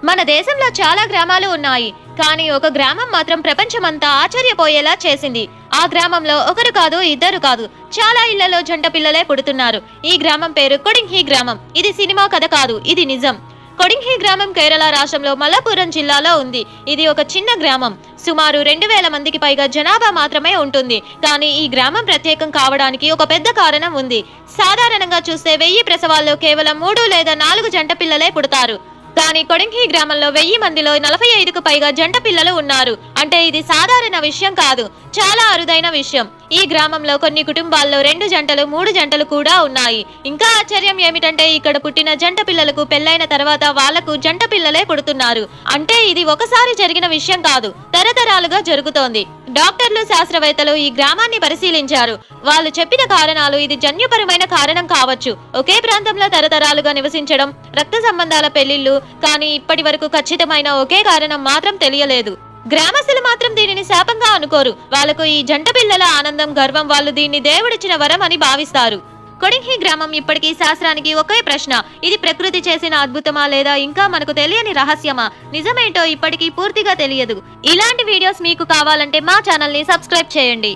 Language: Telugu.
మన దేశంలో చాలా గ్రామాలు ఉన్నాయి, కానీ ఒక గ్రామం మాత్రం ప్రపంచమంతా ఆశ్చర్యపోయేలా చేసింది. ఆ గ్రామంలో ఒకరు కాదు, ఇద్దరు కాదు, చాలా ఇళ్లలో జంట పిల్లలే పుడుతున్నారు. ఈ గ్రామం పేరు కొడింగ్హి గ్రామం. ఇది సినిమా కథ కాదు, ఇది నిజం. కొడింగ్హి గ్రామం కేరళ రాష్ట్రంలో మలప్పురం జిల్లాలో ఉంది. ఇది ఒక చిన్న గ్రామం. సుమారు 2000 మందికి పైగా జనాభా మాత్రమే ఉంటుంది. కానీ ఈ గ్రామం ప్రత్యేకం కావడానికి ఒక పెద్ద కారణం ఉంది. సాధారణంగా చూస్తే 1000 ప్రసవాల్లో కేవలం 3 లేదా 4 జంట పిల్లలే పుడతారు. కానీ కొడింగ్హి గ్రామంలో 1000 మందిలో 45కు పైగా జంట పిల్లలు ఉన్నారు. అంటే ఇది సాధారణ విషయం కాదు, చాలా అరుదైన విషయం. ఈ గ్రామంలో కొన్ని కుటుంబాల్లో 2 జంటలు 3 జంటలు కూడా ఉన్నాయి. ఇంకా ఆశ్చర్యం ఏమిటంటే ఇక్కడ పుట్టిన జంట పిల్లలకు పెళ్లైన తర్వాత వాళ్లకు జంట పిల్లలే పుడుతున్నారు. అంటే ఇది ఒకసారి జరిగిన విషయం కాదు, తరతరాలుగా జరుగుతోంది. డాక్టర్లు, శాస్త్రవేత్తలు ఈ గ్రామాన్ని పరిశీలించారు. వాళ్ళు చెప్పిన కారణాలు ఇది జన్యుపరమైన కారణం కావచ్చు, ఒకే ప్రాంతంలో తరతరాలుగా నివసించడం, రక్త సంబంధాల పెళ్లిళ్లు. కానీ ఇప్పటి వరకు ఖచ్చితమైన ఒకే కారణం మాత్రం తెలియలేదు. గ్రామస్తులు మాత్రం దీనిని శాపంగా అనుకోరు. వాళ్లకు ఈ జంట పిల్లల ఆనందం, గర్వం, వాళ్ళు దీన్ని దేవుడిచ్చిన వరం అని భావిస్తారు. కొడింగ్హి గ్రామం ఇప్పటికీ శాస్త్రానికి ఒకే ప్రశ్న: ఇది ప్రకృతి చేసిన అద్భుతమా లేదా ఇంకా మనకు తెలియని రహస్యమా? నిజమేంటో ఇప్పటికీ పూర్తిగా తెలియదు. ఇలాంటి వీడియోస్ మీకు కావాలంటే మా ఛానల్ ని సబ్స్క్రైబ్ చేయండి.